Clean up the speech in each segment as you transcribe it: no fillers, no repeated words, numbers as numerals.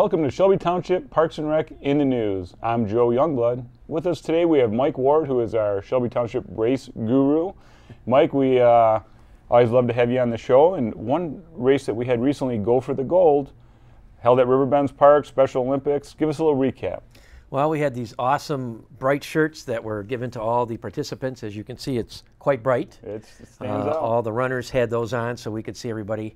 Welcome to Shelby Township Parks and Rec in the News. I'm Joe Youngblood. With us today we have Mike Ward, who is our Shelby Township race guru. Mike, we always love to have you on the show. And one race that we had recently, Go for the Gold, held at Riverbends Park, Special Olympics. Give us a little recap. Well, we had these awesome bright shirts that were given to all the participants. As you can see, it's quite bright. It stands out. All the runners had those on so we could see everybody.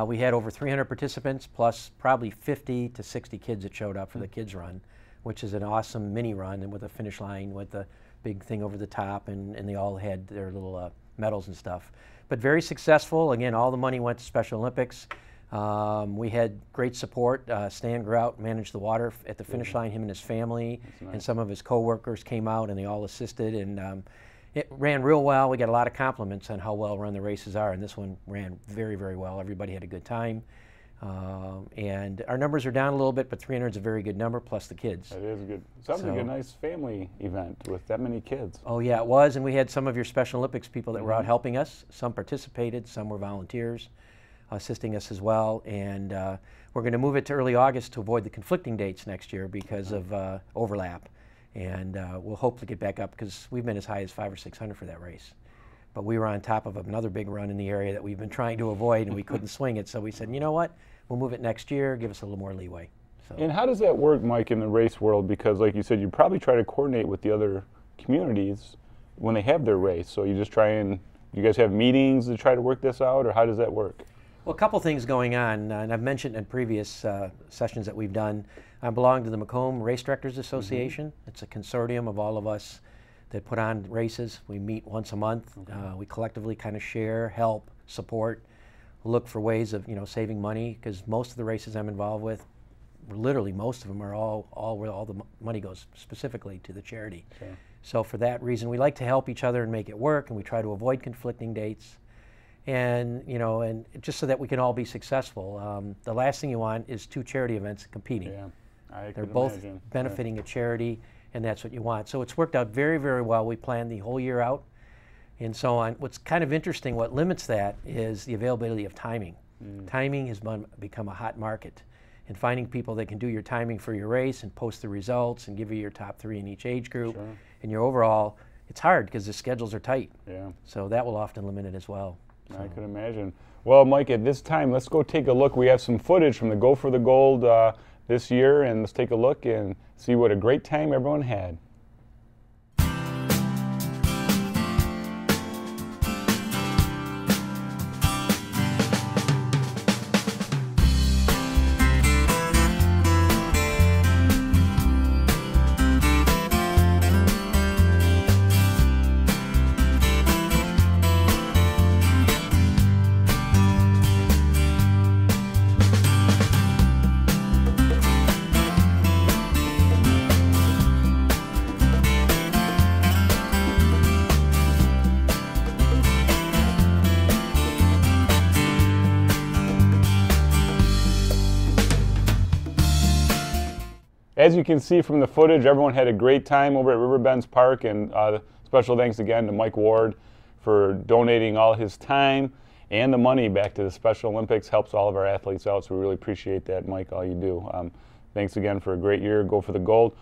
We had over 300 participants plus probably 50 to 60 kids that showed up for the kids run, which is an awesome mini run and with a finish line with the big thing over the top, and they all had their little medals and stuff. But very successful. Again, all the money went to Special Olympics. We had great support. Stan Grout managed the water at the finish line. Him and his family and some of his co-workers came out and they all assisted, and it ran real well. We got a lot of compliments on how well run the races are, and this one ran very, very well. Everybody had a good time. And our numbers are down a little bit, but 300 is a very good number, plus the kids. It is good. Sounds like a nice family event with that many kids. Oh yeah, it was, and we had some of your Special Olympics people that were out helping us. Some participated, some were volunteers assisting us as well, and we're going to move it to early August to avoid the conflicting dates next year because of overlap. And we'll hopefully get back up because we've been as high as 500 or 600 for that race. But we were on top of another big run in the area that we've been trying to avoid, and we couldn't swing it. So we said, you know what, we'll move it next year, give us a little more leeway. So. And how does that work, Mike, in the race world? Because like you said, you probably try to coordinate with the other communities when they have their race. So you just try and, you guys have meetings to try to work this out, or how does that work? Well, a couple things going on, and I've mentioned in previous sessions that we've done. I belong to the Macomb Race Directors Association. It's a consortium of all of us that put on races. We meet once a month. We collectively kind of share, help, support, look for ways of saving money, because most of the races I'm involved with, literally most of them are all where all the money goes specifically to the charity. Okay. So for that reason, we like to help each other and make it work, and we try to avoid conflicting dates. And and just so that we can all be successful. The last thing you want is two charity events competing. Yeah, they're both benefiting a charity, and that's what you want. So it's worked out very, very well. We planned the whole year out and so on. What's kind of interesting, what limits that is the availability of timing. Timing has become a hot market, and finding people that can do your timing for your race and post the results and give you your top 3 in each age group and your overall, it's hard because the schedules are tight. Yeah. So that will often limit it as well. I could imagine. Well, Mike, at this time, let's go take a look. We have some footage from the Go for the Gold this year, and let's take a look and see what a great time everyone had. As you can see from the footage, everyone had a great time over at Riverbends Park, and special thanks again to Mike Ward for donating all his time and the money back to the Special Olympics. Helps all of our athletes out, so we really appreciate that, Mike, all you do. Thanks again for a great year. Go for the gold.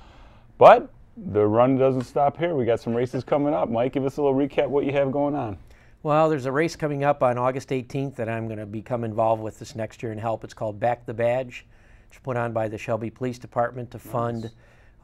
But the run doesn't stop here. We got some races coming up. Mike, give us a little recap what you have going on. Well, there's a race coming up on August 18th that I'm going to become involved with this next year and help. It's called Back the Badge. It's put on by the Shelby Police Department to fund,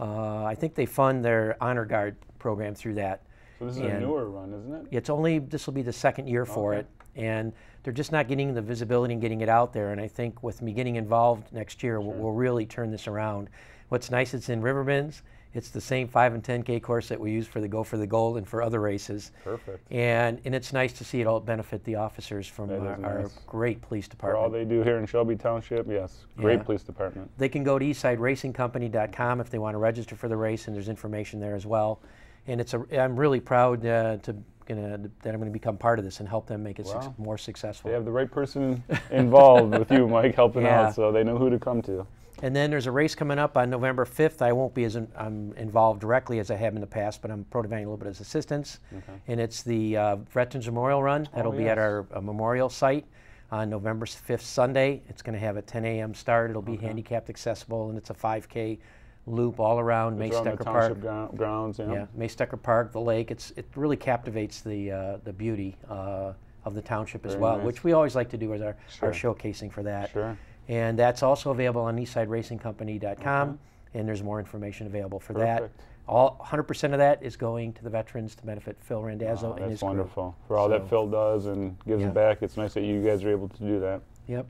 I think they fund their Honor Guard program through that. So this is a newer run, isn't it? It's only, this will be the second year for it, and they're just not getting the visibility and getting it out there, and I think with me getting involved next year, we'll really turn this around. What's nice, it's in Riverbends. It's the same 5 and 10K course that we use for the Go for the Gold and for other races. Perfect. And it's nice to see it all benefit the officers from our great police department. For all they do here in Shelby Township, yes, great police department. They can go to eastsideracingcompany.com if they want to register for the race, and there's information there as well. And I'm really proud that I'm going to become part of this and help them make it more successful. They have the right person involved with you, Mike, helping out, so they know who to come to. And then there's a race coming up on November 5th. I won't be as involved directly as I have in the past, but I'm providing a little bit as assistance. Okay. And it's the Veterans Memorial Run. That'll be at our memorial site. on November 5th, Sunday. It's going to have a 10 a.m. start. It'll be handicapped accessible, and it's a 5K loop all around Maystecker Park. Grounds, yeah, Maystecker Park, the lake. It really captivates the beauty of the township as well, which we always like to do as our showcasing for that. Sure. And that's also available on eastsideracingcompany.com, and there's more information available for that. All 100% of that is going to the veterans to benefit Phil Randazzo and his crew. That's wonderful. For all that Phil does and gives it back, it's nice that you guys are able to do that. Yep.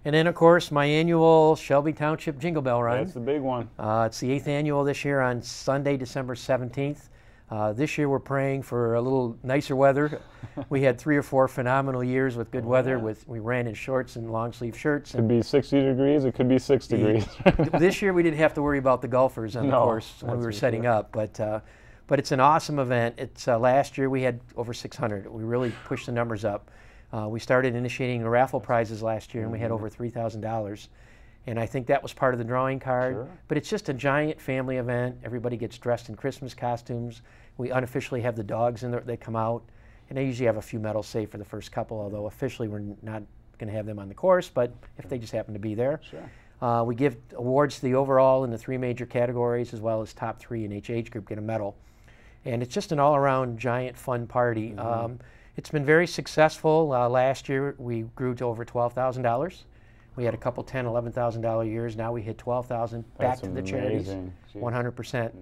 And then, of course, my annual Shelby Township Jingle Bell Run. That's the big one. It's the 8th annual this year on Sunday, December 17th. This year we're praying for a little nicer weather. We had 3 or 4 phenomenal years with good weather. We ran in shorts and long sleeve shirts. It could be 60 degrees, it could be 6 degrees. This year we didn't have to worry about the golfers on the course when we were setting up, but it's an awesome event. It's last year we had over 600. We really pushed the numbers up. We started initiating the raffle prizes last year, and we had over $3,000. And I think that was part of the drawing card. But it's just a giant family event. Everybody gets dressed in Christmas costumes. We unofficially have the dogs in there. They come out. And I usually have a few medals saved for the first couple, although officially we're not going to have them on the course, but if they just happen to be there. We give awards to the overall in the 3 major categories, as well as top 3 in each age group get a medal. And it's just an all-around giant fun party. It's been very successful. Last year we grew to over $12,000. We had a couple $10,000, $11,000 years. Now we hit $12,000 back to the charities, 100%.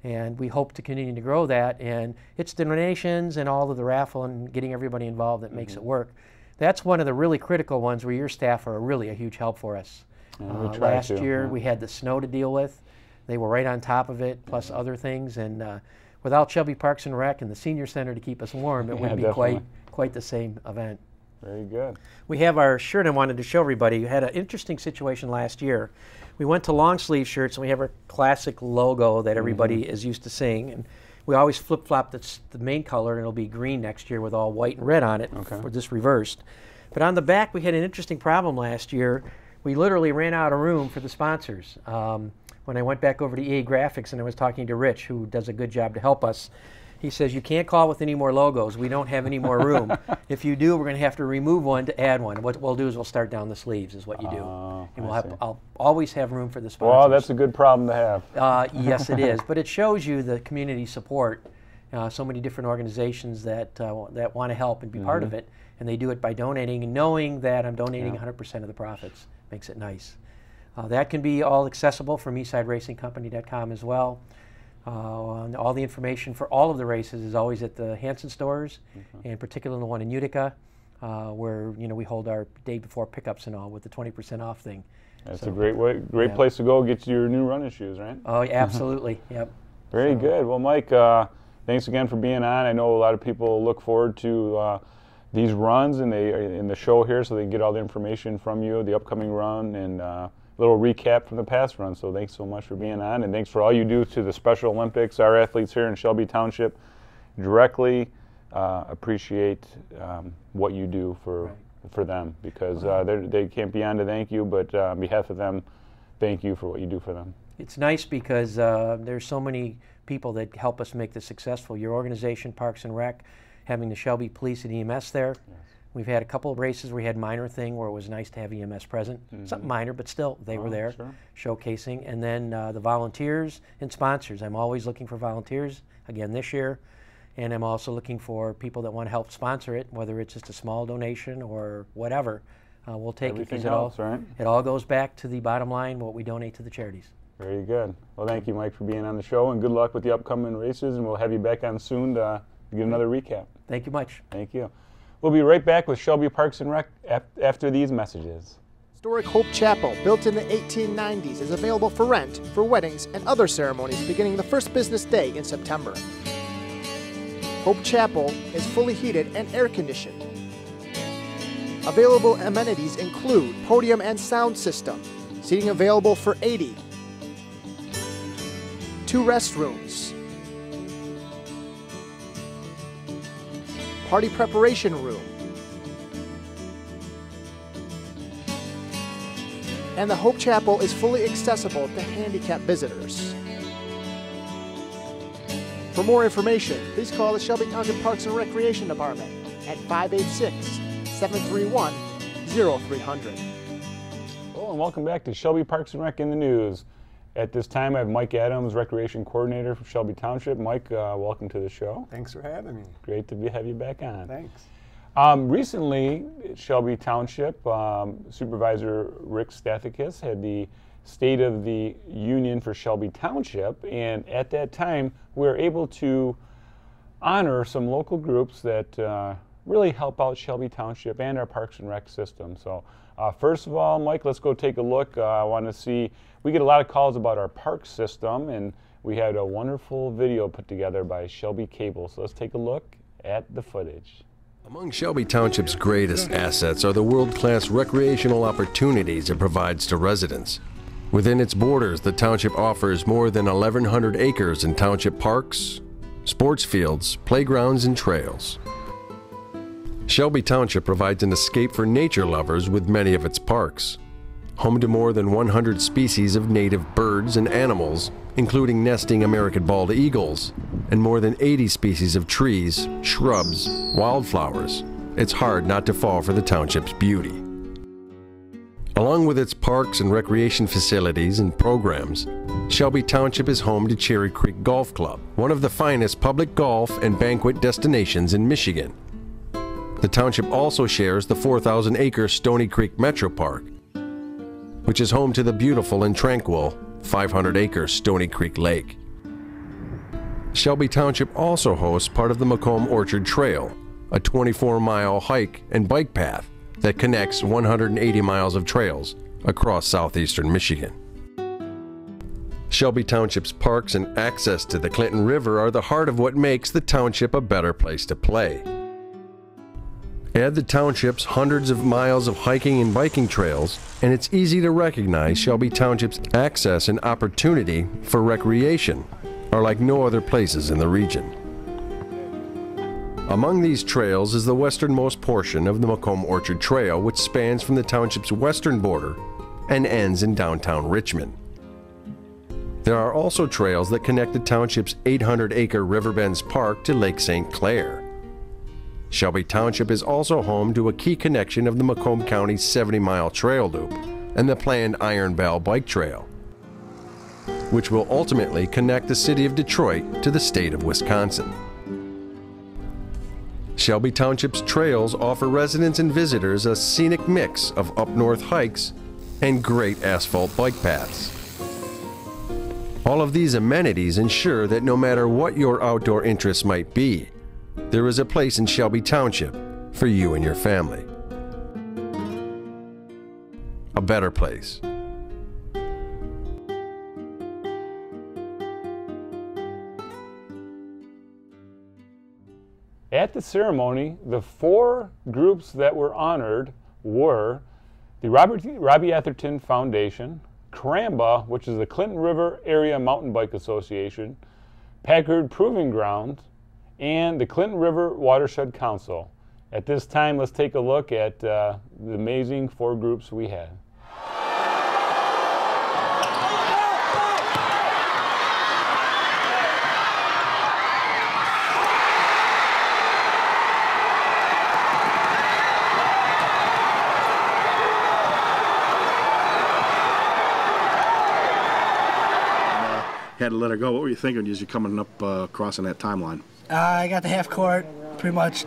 And we hope to continue to grow that. And it's the donations and all of the raffle and getting everybody involved that makes it work. That's one of the really critical ones where your staff are really a huge help for us. Last year we had the snow to deal with. They were right on top of it, plus other things. And without Shelby Parks and Rec and the Senior Center to keep us warm, it wouldn't be quite the same event. Very good. We have our shirt I wanted to show everybody. We had an interesting situation last year. We went to long sleeve shirts, and we have our classic logo that everybody is used to seeing. And we always flip-flop the main color, and it'll be green next year with all white and red on it, or just reversed. But on the back, we had an interesting problem last year. We literally ran out of room for the sponsors. When I went back over to EA Graphics and I was talking to Rich, who does a good job to help us, he says, you can't call with any more logos. We don't have any more room. If you do, we're going to have to remove one to add one. What we'll do is we'll start down the sleeves is what you do. And I'll always have room for the sponsors. Well, that's a good problem to have. Yes, it is. But it shows you the community support. So many different organizations that want to help and be part of it. And they do it by donating. And knowing that I'm donating 100% of the profits makes it nice. That can be all accessible from eastsideracingcompany.com as well. All the information for all of the races is always at the Hanson stores, and particularly the one in Utica, where we hold our day before pickups and all with the 20% off thing. That's a great place to go get your new running shoes, right? Oh, absolutely. Yep. Very good. Well, Mike, thanks again for being on. I know a lot of people look forward to these runs and in the show here, so they can get all the information from you, the upcoming run, and little recap from the past run. So thanks so much for being on, and thanks for all you do to the Special Olympics. Our athletes here in Shelby Township directly appreciate what you do for them, because they can't be on to thank you, but on behalf of them, thank you for what you do for them. It's nice because there's so many people that help us make this successful. Your organization, Parks and Rec, having the Shelby Police and EMS there. We've had a couple of races where we had minor thing where it was nice to have EMS present. Something minor, but still they were there showcasing. And then the volunteers and sponsors. I'm always looking for volunteers, again this year. And I'm also looking for people that want to help sponsor it, whether it's just a small donation or whatever. We'll take it because it all goes back to the bottom line, what we donate to the charities. Very good. Well, thank you, Mike, for being on the show, and good luck with the upcoming races, and we'll have you back on soon to get another recap. Thank you much. Thank you. We'll be right back with Shelby Parks and Rec after these messages. Historic Hope Chapel, built in the 1890s, is available for rent for weddings and other ceremonies beginning the first business day in September. Hope Chapel is fully heated and air conditioned. Available amenities include podium and sound system, seating available for 80, 2 restrooms, party preparation room, and the Hope Chapel is fully accessible to handicapped visitors. For more information, please call the Shelby Township Parks and Recreation Department at 586-731-0500. 0300. Hello and welcome back to Shelby Parks and Rec in the News. At this time, I have Mike Adams, Recreation Coordinator for Shelby Township. Mike, welcome to the show. Thanks for having me. Great to have you back on. Thanks. Recently, Shelby Township Supervisor Rick Stathakis had the State of the Union for Shelby Township, and at that time, we were able to honor some local groups that really help out Shelby Township and our Parks and Rec system. So first of all, Mike, let's go take a look. I want to see, we get a lot of calls about our park system, and we had a wonderful video put together by Shelby Cable. So let's take a look at the footage. Among Shelby Township's greatest assets are the world-class recreational opportunities it provides to residents. Within its borders, the township offers more than 1,100 acres in township parks, sports fields, playgrounds, and trails. Shelby Township provides an escape for nature lovers with many of its parks. Home to more than 100 species of native birds and animals, including nesting American bald eagles, and more than 80 species of trees, shrubs, wildflowers, it's hard not to fall for the township's beauty. Along with its parks and recreation facilities and programs, Shelby Township is home to Cherry Creek Golf Club, one of the finest public golf and banquet destinations in Michigan. The township also shares the 4,000-acre Stony Creek Metro Park, which is home to the beautiful and tranquil 500-acre Stony Creek Lake. Shelby Township also hosts part of the Macomb Orchard Trail, a 24-mile hike and bike path that connects 180 miles of trails across southeastern Michigan. Shelby Township's parks and access to the Clinton River are the heart of what makes the township a better place to play. Add the township's hundreds of miles of hiking and biking trails, and it's easy to recognize Shelby Township's access and opportunity for recreation are like no other places in the region. Among these trails is the westernmost portion of the Macomb Orchard Trail, which spans from the township's western border and ends in downtown Richmond. There are also trails that connect the township's 800-acre Riverbends Park to Lake St. Clair. Shelby Township is also home to a key connection of the Macomb County's 70-mile trail loop and the planned Iron Bell Bike Trail, which will ultimately connect the city of Detroit to the state of Wisconsin. Shelby Township's trails offer residents and visitors a scenic mix of up-north hikes and great asphalt bike paths. All of these amenities ensure that no matter what your outdoor interests might be, there is a place in Shelby Township for you and your family. A better place. At the ceremony, the four groups that were honored were the Robbie Atherton Foundation, Caramba, which is the Clinton River Area Mountain Bike Association, Packard Proving Ground, and the Clinton River Watershed Council. At this time, let's take a look at the amazing four groups we had. Had to let her go. What were you thinking as you're coming up, crossing that timeline? I got the half court, pretty much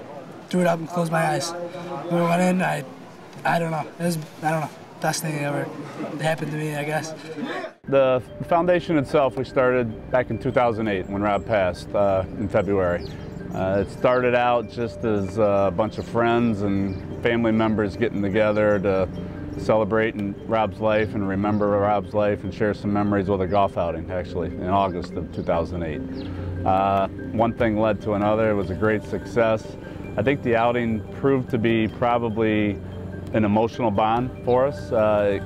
threw it up and closed my eyes. When we went in, I don't know. It was, best thing ever happened to me, I guess. The foundation itself, we started back in 2008 when Rob passed in February. It started out just as a bunch of friends and family members getting together to celebrate in Rob's life and remember Rob's life and share some memories with a golf outing, actually, in August of 2008. One thing led to another. It was a great success. I think the outing proved to be probably an emotional bond for us.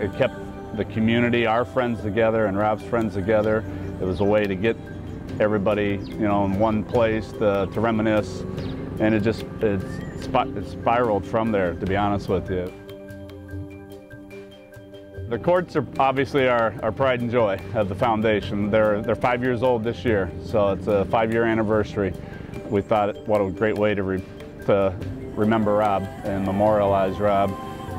It kept the community, our friends together and Rob's friends together. It was a way to get everybody, in one place to reminisce, and it spiraled from there, to be honest with you. The courts are obviously our pride and joy of the foundation. They're 5 years old this year, so it's a 5-year anniversary. We thought what a great way to remember Rob and memorialize Rob.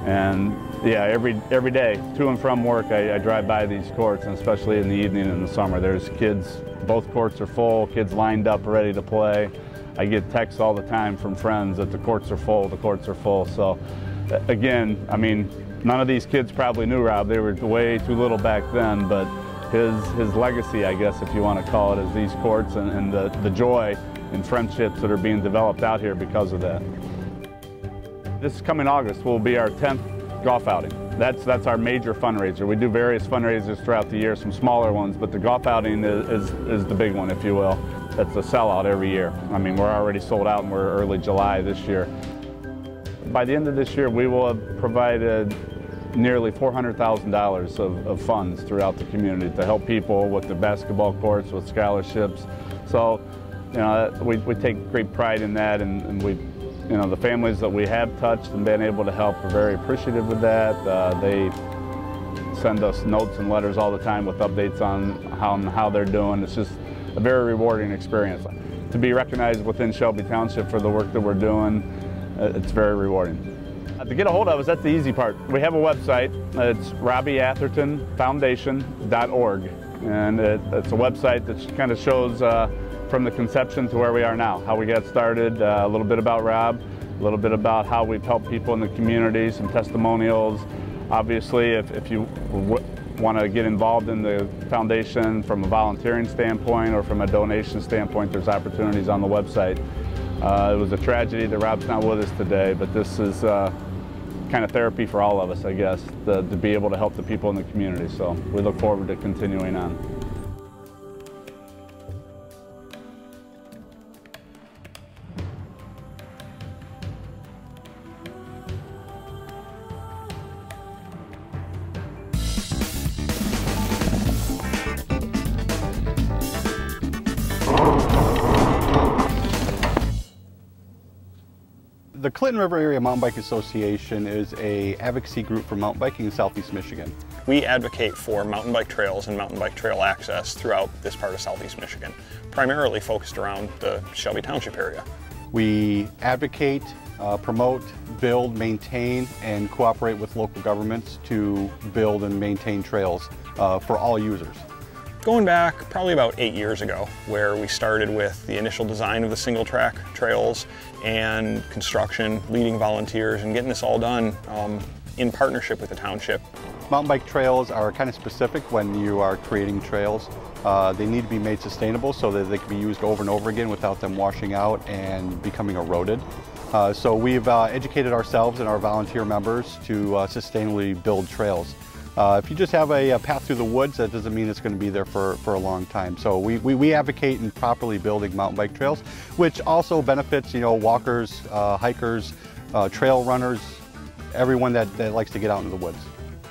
And yeah, every day, to and from work, I drive by these courts, and especially in the evening and the summer. There's kids, both courts are full, kids lined up ready to play. I get texts all the time from friends that the courts are full, the courts are full. So again, I mean, none of these kids probably knew Rob. They were way too little back then, but his legacy, I guess, if you want to call it, is these courts and the joy and friendships that are being developed out here because of that. This coming August will be our 10th golf outing. That's our major fundraiser. We do various fundraisers throughout the year, some smaller ones, but the golf outing is the big one, if you will. That's a sellout every year. I mean, we're already sold out and we're early July this year. By the end of this year, we will have provided nearly $400,000 of funds throughout the community to help people with the basketball courts, with scholarships. So, you know, we take great pride in that, and we, you know, the families that we have touched and been able to help are very appreciative of that. They send us notes and letters all the time with updates on how they're doing. It's just a very rewarding experience. To be recognized within Shelby Township for the work that we're doing, it's very rewarding. To get a hold of us, that's the easy part. We have a website. It's RobbieAthertonFoundation.org, and it's a website that kind of shows from the conception to where we are now, how we got started, a little bit about Rob, a little bit about how we've helped people in the community, some testimonials. Obviously, if you want to get involved in the foundation from a volunteering standpoint or from a donation standpoint, there's opportunities on the website. It was a tragedy that Rob's not with us today, but this is kind of therapy for all of us, I guess, to be able to help the people in the community. So we look forward to continuing on. The Clinton River Area Mountain Bike Association is an advocacy group for mountain biking in Southeast Michigan. We advocate for mountain bike trails and mountain bike trail access throughout this part of Southeast Michigan, primarily focused around the Shelby Township area. We advocate, promote, build, maintain, and cooperate with local governments to build and maintain trails for all users. Going back probably about 8 years ago, where we started with the initial design of the single track trails and construction, leading volunteers, and getting this all done in partnership with the township. Mountain bike trails are kind of specific when you are creating trails. They need to be made sustainable so that they can be used over and over again without them washing out and becoming eroded. So we've educated ourselves and our volunteer members to sustainably build trails. If you just have a path through the woods, that doesn't mean it's going to be there for a long time. So we advocate in properly building mountain bike trails, which also benefits, you know, walkers, hikers, trail runners, everyone that likes to get out into the woods.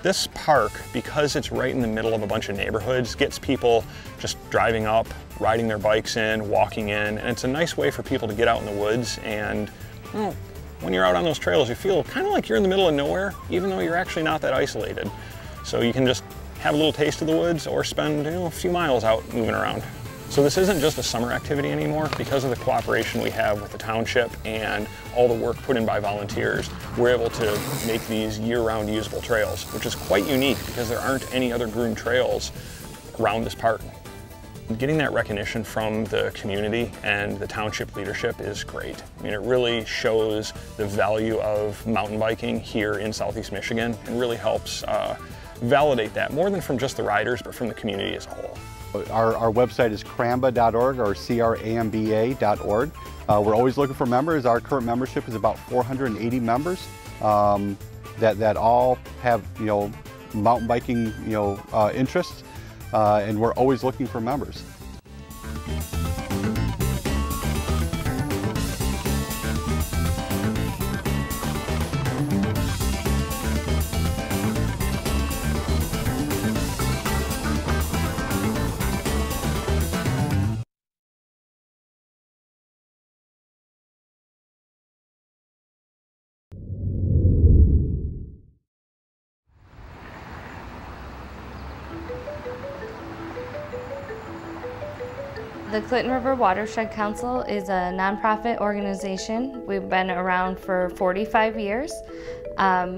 This park, because it's right in the middle of a bunch of neighborhoods, gets people just driving up, riding their bikes in, walking in, and it's a nice way for people to get out in the woods. And well, when you're out on those trails, you feel kind of like you're in the middle of nowhere, even though you're actually not that isolated. So you can just have a little taste of the woods or spend, you know, a few miles out moving around. So this isn't just a summer activity anymore. Because of the cooperation we have with the township and all the work put in by volunteers, we're able to make these year-round usable trails, which is quite unique because there aren't any other groomed trails around this park. Getting that recognition from the community and the township leadership is great. I mean, it really shows the value of mountain biking here in Southeast Michigan and really helps validate that, more than from just the riders, but from the community as a whole. Our website is cramba.org or cramba.org. We're always looking for members. Our current membership is about 480 members that all have, you know, mountain biking, you know, interests, and we're always looking for members. The Clinton River Watershed Council is a nonprofit organization. We've been around for 45 years.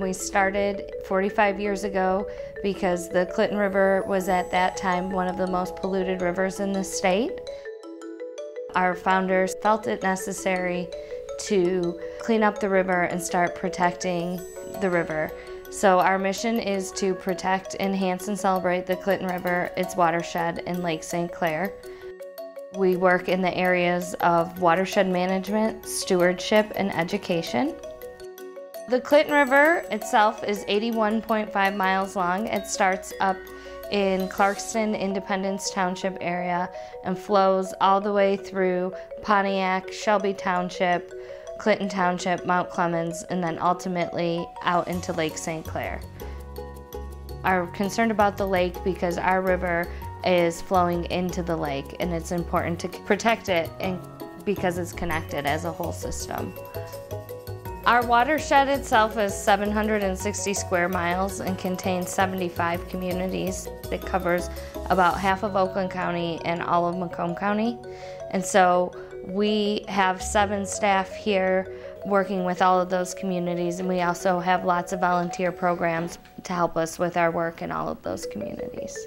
We started 45 years ago because the Clinton River was at that time one of the most polluted rivers in the state. Our founders felt it necessary to clean up the river and start protecting the river. So our mission is to protect, enhance, and celebrate the Clinton River, its watershed, and Lake St. Clair. We work in the areas of watershed management, stewardship, and education. The Clinton River itself is 81.5 miles long. It starts up in Clarkston, Independence Township area and flows all the way through Pontiac, Shelby Township, Clinton Township, Mount Clemens, and then ultimately out into Lake St. Clair. I'm concerned about the lake because our river is flowing into the lake, and it's important to protect it and because it's connected as a whole system. Our watershed itself is 760 square miles and contains 75 communities. It covers about half of Oakland County and all of Macomb County. And so we have 7 staff here working with all of those communities, and we also have lots of volunteer programs to help us with our work in all of those communities.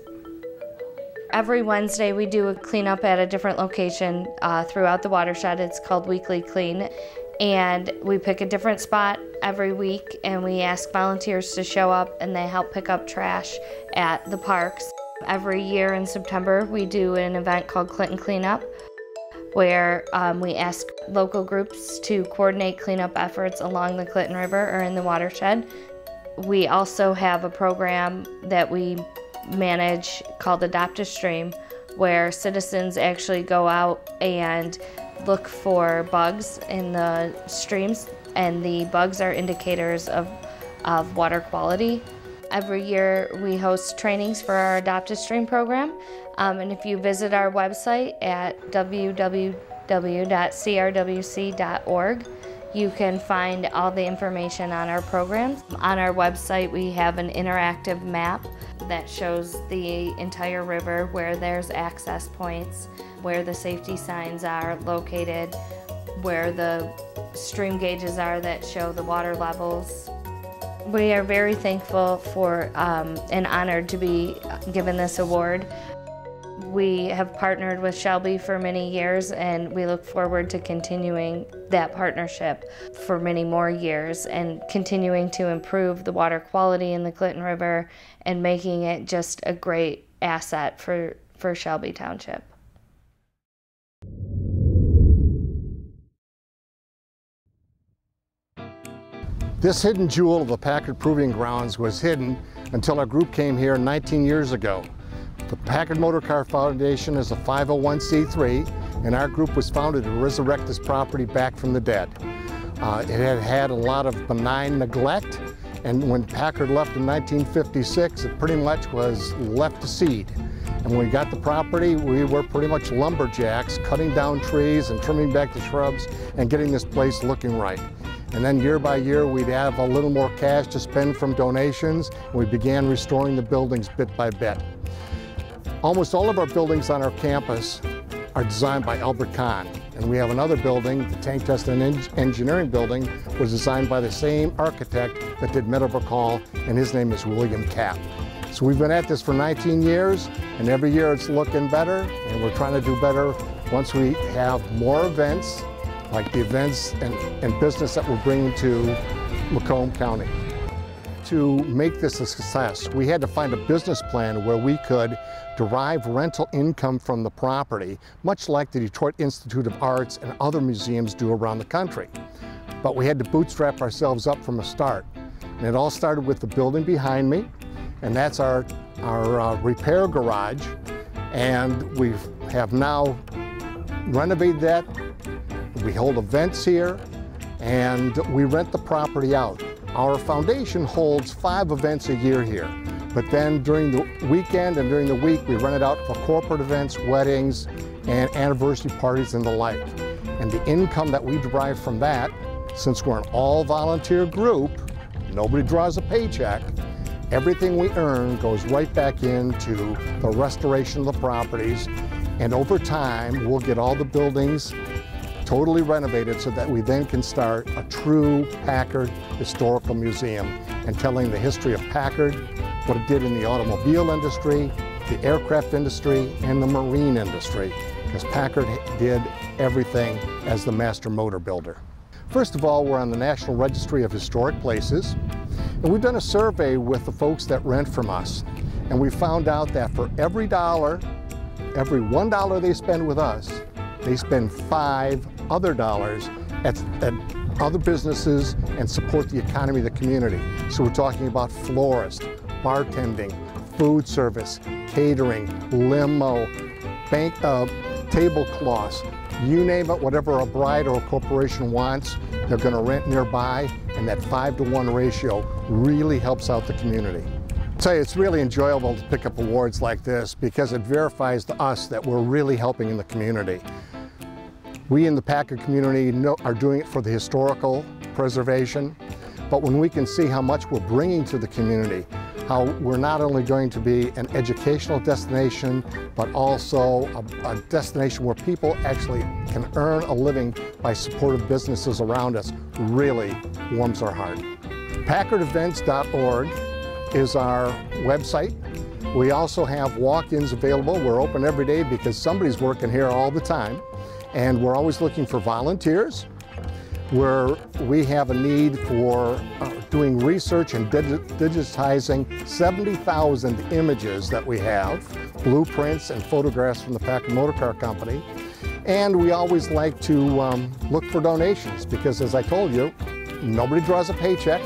Every Wednesday we do a cleanup at a different location throughout the watershed. It's called Weekly Clean. And we pick a different spot every week, and we ask volunteers to show up, and they help pick up trash at the parks. Every year in September we do an event called Clinton Cleanup, where we ask local groups to coordinate cleanup efforts along the Clinton River or in the watershed. We also have a program that we manage called Adopt a Stream, where citizens actually go out and look for bugs in the streams, and the bugs are indicators of water quality. Every year we host trainings for our Adopt a Stream program, and if you visit our website at www.crwc.org, you can find all the information on our programs. On our website we have an interactive map that shows the entire river, where there's access points, where the safety signs are located, where the stream gauges are that show the water levels. We are very thankful for and honored to be given this award. We have partnered with Shelby for many years, and we look forward to continuing that partnership for many more years and continuing to improve the water quality in the Clinton River and making it just a great asset for Shelby Township. This hidden jewel of the Packard Proving Grounds was hidden until our group came here 19 years ago. The Packard Motorcar Foundation is a 501c3, and our group was founded to resurrect this property back from the dead. It had had a lot of benign neglect, and when Packard left in 1956, it pretty much was left to seed. And when we got the property, we were pretty much lumberjacks, cutting down trees and trimming back the shrubs and getting this place looking right. And then year by year, we'd have a little more cash to spend from donations, and we began restoring the buildings bit by bit. Almost all of our buildings on our campus are designed by Albert Kahn, and we have another building, the Tank Test and Engineering building, was designed by the same architect that did Meadowbrook Hall, and his name is William Kapp. So we've been at this for 19 years, and every year it's looking better, and we're trying to do better once we have more events, like the events and business that we're bringing to Macomb County. To make this a success, we had to find a business plan where we could derive rental income from the property, much like the Detroit Institute of Arts and other museums do around the country. But we had to bootstrap ourselves up from the start. And it all started with the building behind me, and that's our repair garage. And we have now renovated that. We hold events here, and we rent the property out. Our foundation holds 5 events a year here, but then during the weekend and during the week, we rent it out for corporate events, weddings, and anniversary parties and the like. And the income that we derive from that, since we're an all-volunteer group, nobody draws a paycheck, everything we earn goes right back into the restoration of the properties, and over time, we'll get all the buildings totally renovated so that we then can start a true Packard historical museum and telling the history of Packard, what it did in the automobile industry, the aircraft industry, and the marine industry, because Packard did everything as the master motor builder. First of all, we're on the National Registry of Historic Places, and we've done a survey with the folks that rent from us, and we found out that for every $1 they spend with us, they spend $5 other dollars at other businesses and support the economy of the community. So we're talking about florists, bartending, food service, catering, limo, bank, tablecloths, you name it, whatever a bride or a corporation wants, they're going to rent nearby, and that 5-to-1 ratio really helps out the community. I'll tell you, it's really enjoyable to pick up awards like this because it verifies to us that we're really helping in the community. We in the Packard community are doing it for the historical preservation, but when we can see how much we're bringing to the community, how we're not only going to be an educational destination, but also a destination where people actually can earn a living by supportive businesses around us, really warms our heart. PackardEvents.org is our website. We also have walk-ins available. We're open every day because somebody's working here all the time, and we're always looking for volunteers. Where we have a need for doing research and digitizing 70,000 images that we have, blueprints and photographs from the Packard Motorcar Company. And we always like to look for donations because, as I told you, nobody draws a paycheck.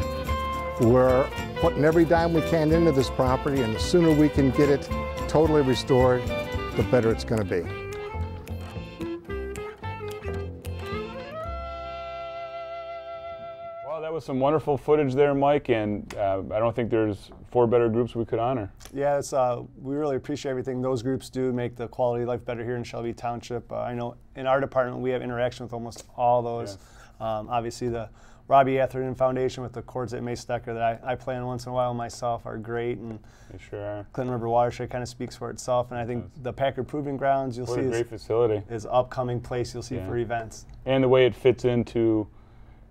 We're putting every dime we can into this property, and the sooner we can get it totally restored, the better it's going to be. That was some wonderful footage there, Mike, and I don't think there's 4 better groups we could honor. Yeah, we really appreciate everything those groups do, make the quality of life better here in Shelby Township. I know in our department we have interaction with almost all those. Yeah. Obviously the Robbie Atherton Foundation with the Chords at Mace-Decker that I play on once in a while myself are great, and they sure are. Clinton River Watershed kind of speaks for itself, and I think the Packard Proving Grounds you'll see a great facility. Is upcoming place you'll see for events. And the way it fits into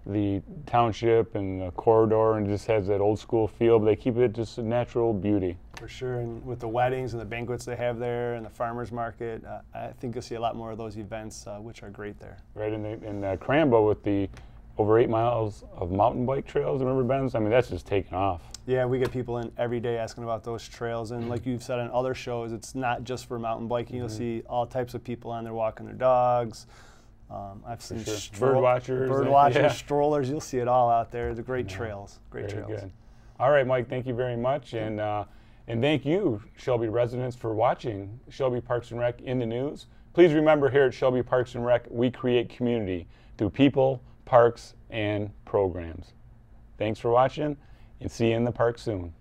the township and the corridor, and just has that old school feel, but they keep it just a natural beauty. For sure, and with the weddings and the banquets they have there and the farmers market, I think you'll see a lot more of those events, which are great there. Right, in Cranbo with the over 8 miles of mountain bike trails and river bends, I mean, that's just taken off. Yeah, we get people in every day asking about those trails, and like you've said on other shows, it's not just for mountain biking. You'll see all types of people on there walking their dogs. I've seen bird watchers, strollers. You'll see it all out there. The great trails, great Very trails. Good. All right, Mike. Thank you very much, and thank you, Shelby residents, for watching Shelby Parks and Rec in the News. Please remember, here at Shelby Parks and Rec, we create community through people, parks, and programs. Thanks for watching, and see you in the park soon.